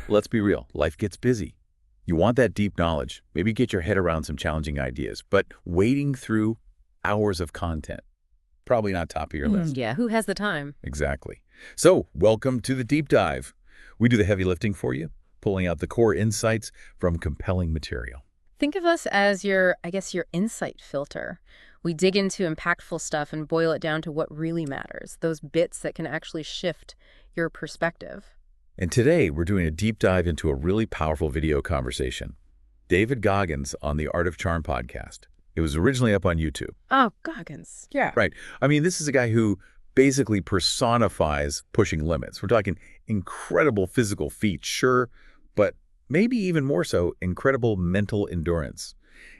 Let's be real. Life gets busy. You want that deep knowledge, maybe get your head around some challenging ideas, but wading through hours of content, probably not top of your list. Yeah, who has the time? Exactly. So, welcome to the deep dive. We do the heavy lifting for you, pulling out the core insights from compelling material. Think of us as your insight filter. We dig into impactful stuff and boil it down to what really matters, those bits that can actually shift your perspective. And today, we're doing a deep dive into a really powerful video conversation. David Goggins on the Art of Charm podcast. It was originally up on YouTube. Oh, Goggins. Yeah. Right. I mean, this is a guy who basically personifies pushing limits. We're talking incredible physical feats, sure, but maybe even more so, incredible mental endurance.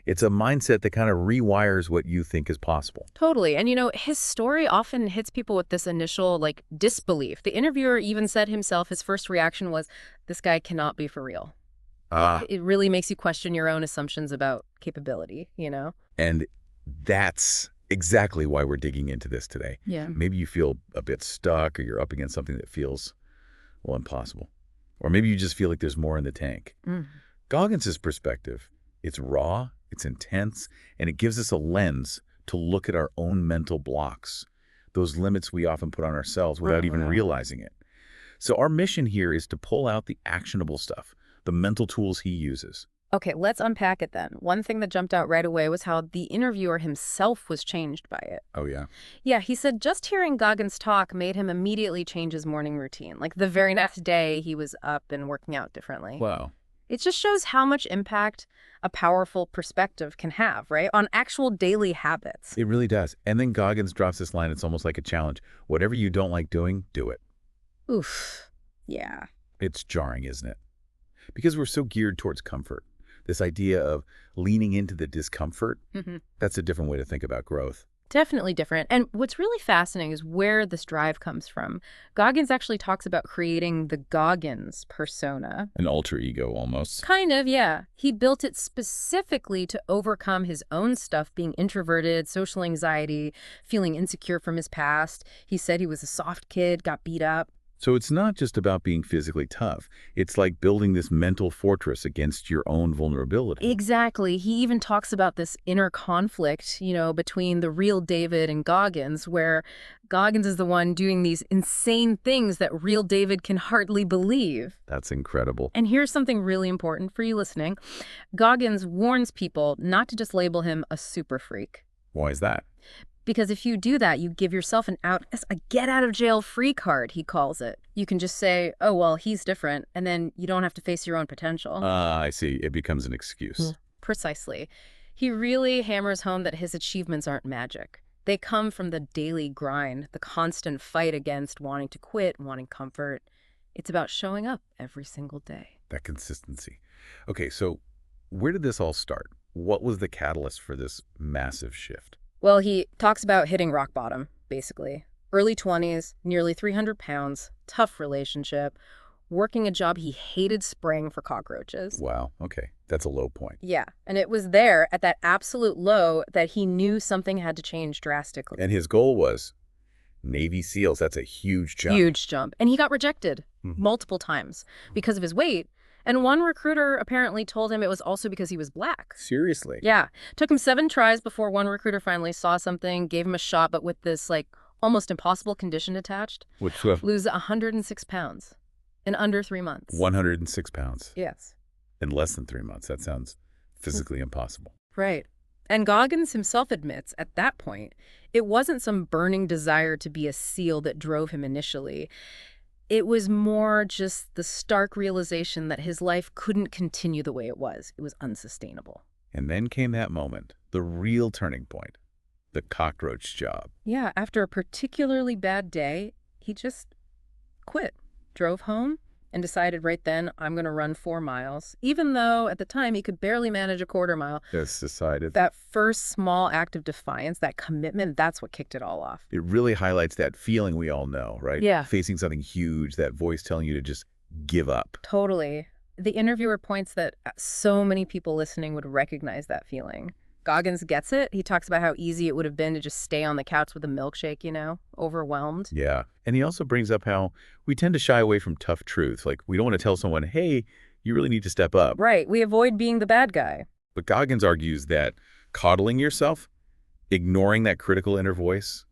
It's a mindset that kind of rewires what you think is possible. Totally. And his story often hits people with this initial, disbelief. The interviewer even said himself, his first reaction was, this guy cannot be for real. It really makes you question your own assumptions about capability, And that's exactly why we're digging into this today. Yeah. Maybe you feel a bit stuck or you're up against something that feels, well, impossible. Or maybe you just feel like there's more in the tank. Goggins' perspective, it's raw, it's intense, and it gives us a lens to look at our own mental blocks, those limits we often put on ourselves without even realizing it. So our mission here is to pull out the actionable stuff, the mental tools he uses. Okay, let's unpack it then. One thing that jumped out right away was how the interviewer himself was changed by it. Oh, yeah? Yeah, he said just hearing Goggins talk made him immediately change his morning routine. Like the very next day, he was up and working out differently. Wow. It just shows how much impact a powerful perspective can have, right? On actual daily habits. It really does. And then Goggins drops this line, it's almost like a challenge. Whatever you don't like doing, do it. Oof. Yeah. It's jarring, isn't it? Because we're so geared towards comfort. This idea of leaning into the discomfort, that's a different way to think about growth. Definitely different. And what's really fascinating is where this drive comes from. Goggins actually talks about creating the Goggins persona. An alter ego, almost. Kind of, yeah. He built it specifically to overcome his own stuff, being introverted, social anxiety, feeling insecure from his past. He said he was a soft kid, got beat up. So it's not just about being physically tough. It's like building this mental fortress against your own vulnerability. Exactly. He even talks about this inner conflict, between the real David and Goggins, where Goggins is the one doing these insane things that real David can hardly believe. That's incredible. And here's something really important for you listening. Goggins warns people not to just label him a super freak. Why is that? Because if you do that, you give yourself a get-out-of-jail-free card, he calls it. You can just say, oh, well, he's different, and then you don't have to face your own potential. I see. It becomes an excuse. Precisely. He really hammers home that his achievements aren't magic. They come from the daily grind, the constant fight against wanting to quit, wanting comfort. It's about showing up every single day. That consistency. Okay, so where did this all start? What was the catalyst for this massive shift? Well, he talks about hitting rock bottom, basically. Early 20s, nearly 300 pounds, tough relationship, working a job he hated spraying for cockroaches. Wow, okay. That's a low point. Yeah, and it was there at that absolute low that he knew something had to change drastically. And his goal was Navy SEALs. That's a huge jump. Huge jump. And he got rejected multiple times because of his weight. And one recruiter apparently told him it was also because he was black. Seriously? Yeah. Took him 7 tries before one recruiter finally saw something, gave him a shot, but with this, almost impossible condition attached. Which was? Lose 106 pounds in under 3 months. 106 pounds? Yes. In less than 3 months. That sounds physically impossible. Right. And Goggins himself admits, at that point, it wasn't some burning desire to be a SEAL that drove him initially. It was more just the stark realization that his life couldn't continue the way it was. It was unsustainable. And then came that moment, the real turning point, the cockroach job. Yeah, after a particularly bad day, he just quit, drove home, and decided right then, I'm going to run 4 miles, even though at the time he could barely manage a quarter mile. Just decided. That first small act of defiance, that commitment, that's what kicked it all off. It really highlights that feeling we all know, right? Yeah. Facing something huge, that voice telling you to just give up. Totally. The interviewer points that so many people listening would recognize that feeling. Goggins gets it. He talks about how easy it would have been to just stay on the couch with a milkshake, overwhelmed. Yeah. And he also brings up how we tend to shy away from tough truth. Like, we don't want to tell someone, hey, you really need to step up. Right. We avoid being the bad guy. But Goggins argues that coddling yourself, ignoring that critical inner voice,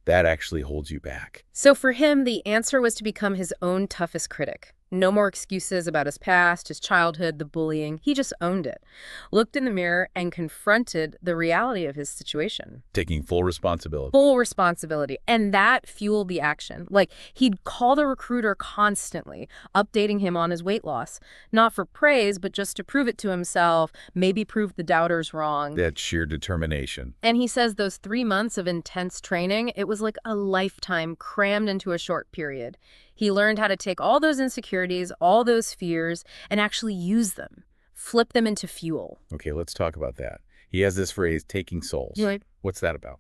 that actually holds you back. So for him, the answer was to become his own toughest critic. No more excuses about his past, his childhood, the bullying. He just owned it, looked in the mirror, and confronted the reality of his situation. Taking full responsibility. Full responsibility. And that fueled the action. Like, he'd call the recruiter constantly, updating him on his weight loss. Not for praise, but just to prove it to himself, maybe prove the doubters wrong. That sheer determination. And he says those 3 months of intense training, it was like a lifetime crammed into a short period. He learned how to take all those insecurities, all those fears, and actually use them, flip them into fuel. Okay, let's talk about that. He has this phrase, taking souls. Right. What's that about?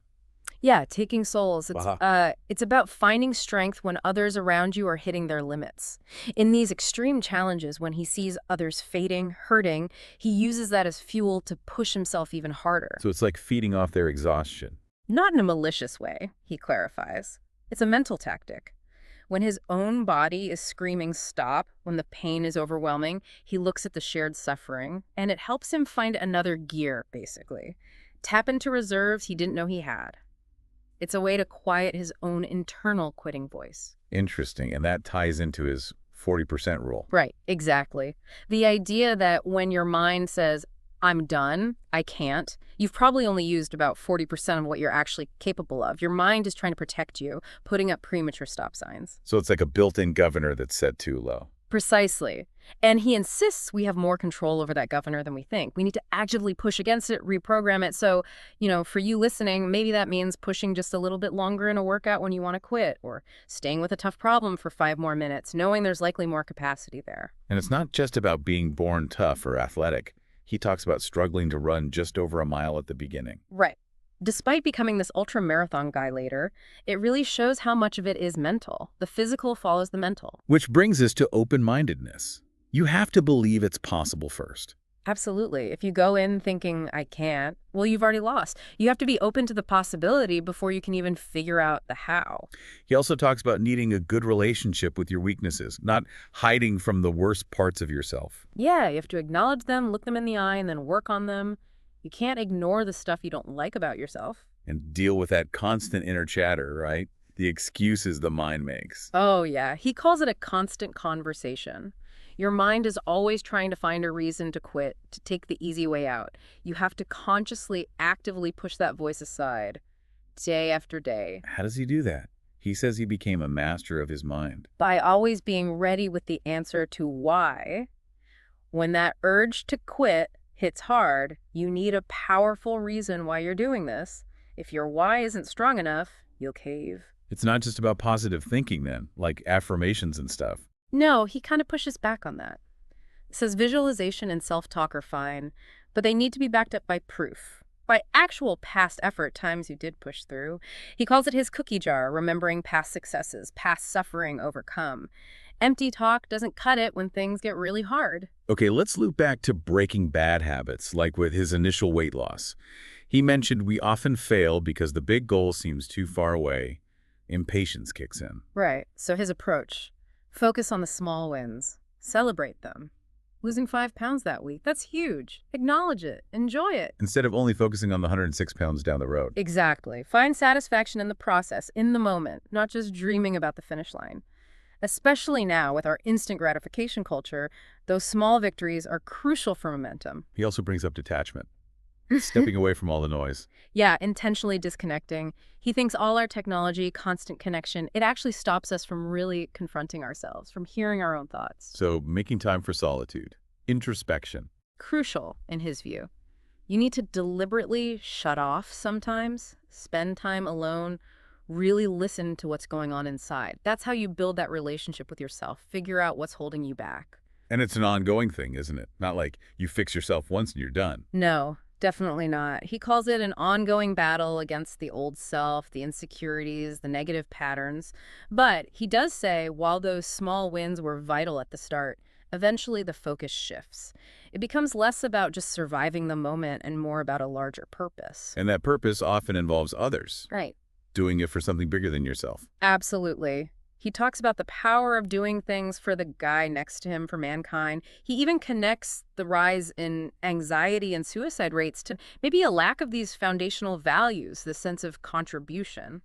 Yeah, taking souls. Wow. It's about finding strength when others around you are hitting their limits. In these extreme challenges, when he sees others fading, hurting, he uses that as fuel to push himself even harder. So it's like feeding off their exhaustion. Not in a malicious way, he clarifies. It's a mental tactic. When his own body is screaming stop, when the pain is overwhelming, he looks at the shared suffering, and it helps him find another gear, basically. Tap into reserves he didn't know he had. It's a way to quiet his own internal quitting voice. Interesting. And that ties into his 40% rule. Right, exactly. The idea that when your mind says, I'm done, I can't, you've probably only used about 40% of what you're actually capable of. Your mind is trying to protect you, putting up premature stop signs. So it's like a built-in governor that's set too low. Precisely. And he insists we have more control over that governor than we think. We need to actively push against it, reprogram it. So, for you listening, maybe that means pushing just a little bit longer in a workout when you want to quit, or staying with a tough problem for 5 more minutes, knowing there's likely more capacity there. And it's not just about being born tough or athletic. He talks about struggling to run just over a mile at the beginning. Right. Despite becoming this ultra-marathon guy later, it really shows how much of it is mental. The physical follows the mental. Which brings us to open-mindedness. You have to believe it's possible first. Absolutely. If you go in thinking, I can't, well, you've already lost. You have to be open to the possibility before you can even figure out the how. He also talks about needing a good relationship with your weaknesses, not hiding from the worst parts of yourself. Yeah, you have to acknowledge them, look them in the eye, and then work on them. You can't ignore the stuff you don't like about yourself. And deal with that constant inner chatter, right? The excuses the mind makes. Oh, yeah. He calls it a constant conversation. Your mind is always trying to find a reason to quit, to take the easy way out. You have to consciously, actively push that voice aside, day after day. How does he do that? He says he became a master of his mind. By always being ready with the answer to why. When that urge to quit hits hard, you need a powerful reason why you're doing this. If your why isn't strong enough, you'll cave. It's not just about positive thinking then, like affirmations and stuff. No, he kind of pushes back on that. Says visualization and self-talk are fine, but they need to be backed up by proof, by actual past effort, times you did push through. He calls it his cookie jar, remembering past successes, past suffering overcome. Empty talk doesn't cut it when things get really hard. Okay, let's loop back to breaking bad habits, like with his initial weight loss. He mentioned we often fail because the big goal seems too far away. Impatience kicks in. Right, so his approach. Focus on the small wins. Celebrate them. Losing 5 pounds that week, that's huge. Acknowledge it. Enjoy it. Instead of only focusing on the 106 pounds down the road. Exactly. Find satisfaction in the process, in the moment, not just dreaming about the finish line. Especially now with our instant gratification culture, those small victories are crucial for momentum. He also brings up detachment. Stepping away from all the noise. Yeah, intentionally disconnecting. He thinks all our technology, constant connection, it actually stops us from really confronting ourselves, from hearing our own thoughts. So making time for solitude, introspection. Crucial, in his view. You need to deliberately shut off sometimes, spend time alone, really listen to what's going on inside. That's how you build that relationship with yourself, figure out what's holding you back. And it's an ongoing thing, isn't it? Not like you fix yourself once and you're done. No. Definitely not. He calls it an ongoing battle against the old self, the insecurities, the negative patterns. But he does say while those small wins were vital at the start, Eventually, the focus shifts. It becomes less about just surviving the moment and more about a larger purpose. And that purpose often involves others, Right. doing it for something bigger than yourself. Absolutely. He talks about the power of doing things for the guy next to him, for mankind. He even connects the rise in anxiety and suicide rates to maybe a lack of these foundational values, the sense of contribution.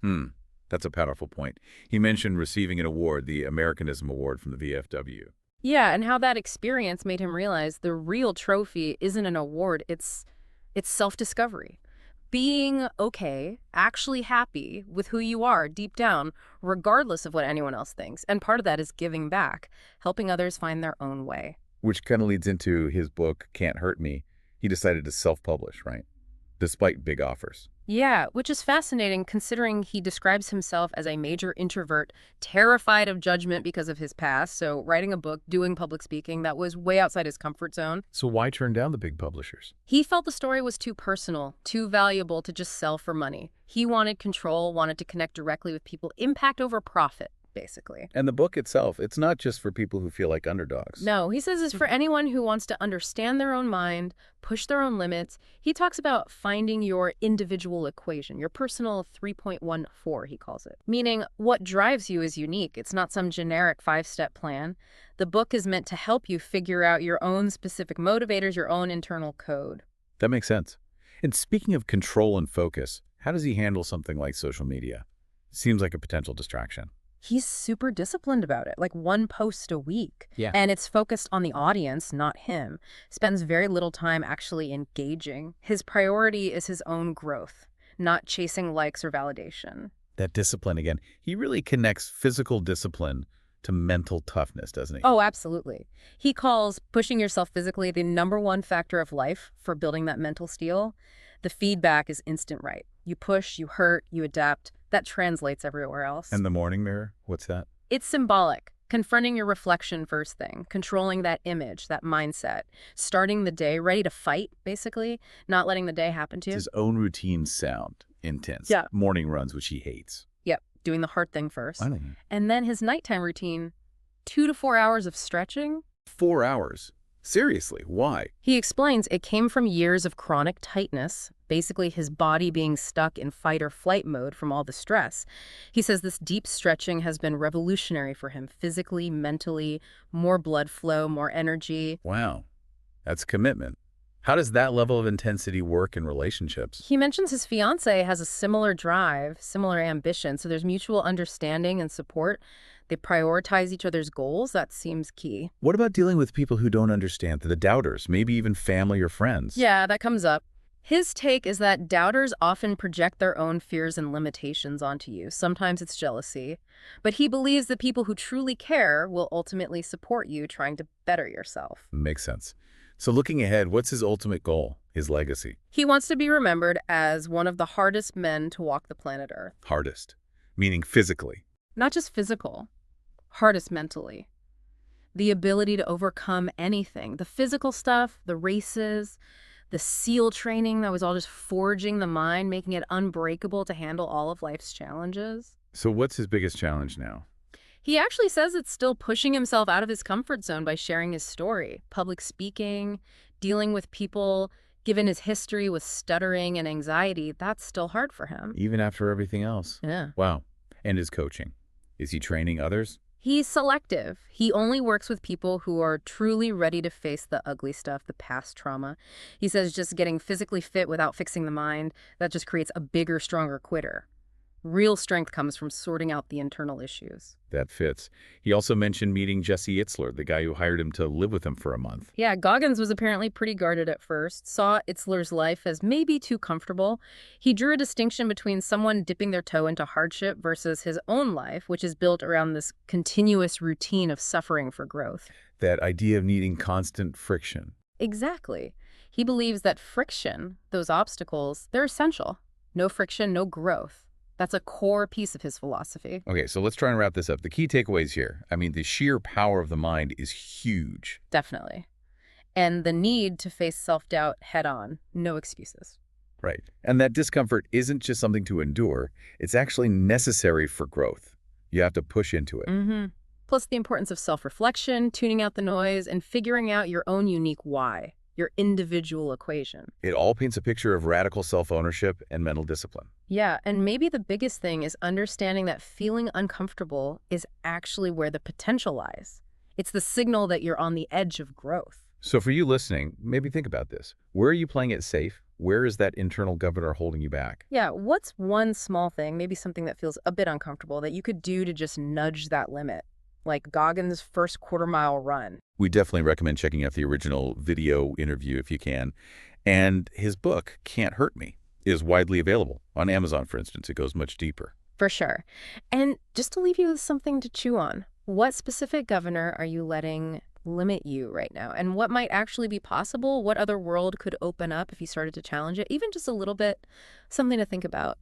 That's a powerful point. He mentioned receiving an award, the Americanism Award from the VFW. Yeah, and how that experience made him realize the real trophy isn't an award, it's self-discovery. Being okay, actually happy with who you are deep down, regardless of what anyone else thinks. And part of that is giving back, helping others find their own way. Which kind of leads into his book, Can't Hurt Me. He decided to self-publish, right? Despite big offers. Yeah, which is fascinating considering he describes himself as a major introvert, terrified of judgment because of his past. So writing a book, doing public speaking, that was way outside his comfort zone. So why turn down the big publishers? He felt the story was too personal, too valuable to just sell for money. He wanted control, wanted to connect directly with people, impact over profit, basically. And the book itself, it's not just for people who feel like underdogs. No, he says it's for anyone who wants to understand their own mind, push their own limits. He talks about finding your individual equation, your personal 3.14, he calls it. Meaning, what drives you is unique. It's not some generic 5-step plan. The book is meant to help you figure out your own specific motivators, your own internal code. That makes sense. And speaking of control and focus, how does he handle something like social media? Seems like a potential distraction. He's super disciplined about it, like 1 post a week. Yeah. And it's focused on the audience, not him. Spends very little time actually engaging. His priority is his own growth, not chasing likes or validation. That discipline again. He really connects physical discipline to mental toughness, doesn't he? Oh, absolutely. He calls pushing yourself physically the #1 factor of life for building that mental steel. The feedback is instant, right? You push, you hurt, you adapt. That translates everywhere else. And the morning mirror, what's that? It's symbolic. Confronting your reflection first thing, controlling that image, that mindset, starting the day ready to fight, basically, not letting the day happen to you. His own routines sound intense. Yeah. Morning runs, which he hates. Yep, doing the hard thing first. I don't know. And then his nighttime routine, 2 to 4 hours of stretching. 4 hours. Seriously, why? He explains it came from years of chronic tightness, basically his body being stuck in fight or flight mode from all the stress. He says this deep stretching has been revolutionary for him physically, mentally, more blood flow, more energy. Wow, that's commitment. How does that level of intensity work in relationships? He mentions his fiance has a similar drive, similar ambition, so there's mutual understanding and support. They prioritize each other's goals. That seems key. What about dealing with people who don't understand, the doubters, maybe even family or friends? Yeah, that comes up. His take is that doubters often project their own fears and limitations onto you. Sometimes it's jealousy. But he believes that people who truly care will ultimately support you trying to better yourself. Makes sense. So looking ahead, what's his ultimate goal, his legacy? He wants to be remembered as one of the hardest men to walk the planet Earth. Hardest, meaning physically. Not just physical, hardest mentally. The ability to overcome anything. The physical stuff, the races, the SEAL training that was all just forging the mind, making it unbreakable to handle all of life's challenges. So what's his biggest challenge now? He actually says it's still pushing himself out of his comfort zone by sharing his story. Public speaking, dealing with people, given his history with stuttering and anxiety, that's still hard for him. Even after everything else? Yeah. Wow. And his coaching. Is he training others? He's selective. He only works with people who are truly ready to face the ugly stuff, the past trauma. He says just getting physically fit without fixing the mind, that just creates a bigger, stronger quitter. Real strength comes from sorting out the internal issues. That fits. He also mentioned meeting Jesse Itzler, the guy who hired him to live with him for a month. Yeah, Goggins was apparently pretty guarded at first, saw Itzler's life as maybe too comfortable. He drew a distinction between someone dipping their toe into hardship versus his own life, which is built around this continuous routine of suffering for growth. That idea of needing constant friction. Exactly. He believes that friction, those obstacles, they're essential. No friction, no growth. That's a core piece of his philosophy. Okay, so let's try and wrap this up. The key takeaways here. I mean, the sheer power of the mind is huge. Definitely. And the need to face self-doubt head-on. No excuses. Right. And that discomfort isn't just something to endure. It's actually necessary for growth. You have to push into it. Plus the importance of self-reflection, tuning out the noise, and figuring out your own unique why, your individual equation. It all paints a picture of radical self-ownership and mental discipline. Yeah, and maybe the biggest thing is understanding that feeling uncomfortable is actually where the potential lies. It's the signal that you're on the edge of growth. So for you listening, maybe think about this. Where are you playing it safe? Where is that internal governor holding you back? Yeah, what's one small thing, maybe something that feels a bit uncomfortable, that you could do to just nudge that limit? Like Goggins' first quarter-mile run. We definitely recommend checking out the original video interview if you can. And his book, Can't Hurt Me, is widely available. On Amazon, for instance. It goes much deeper. For sure. And just to leave you with something to chew on, what specific governor are you letting limit you right now? And what might actually be possible? What other world could open up if you started to challenge it? Even just a little bit, something to think about.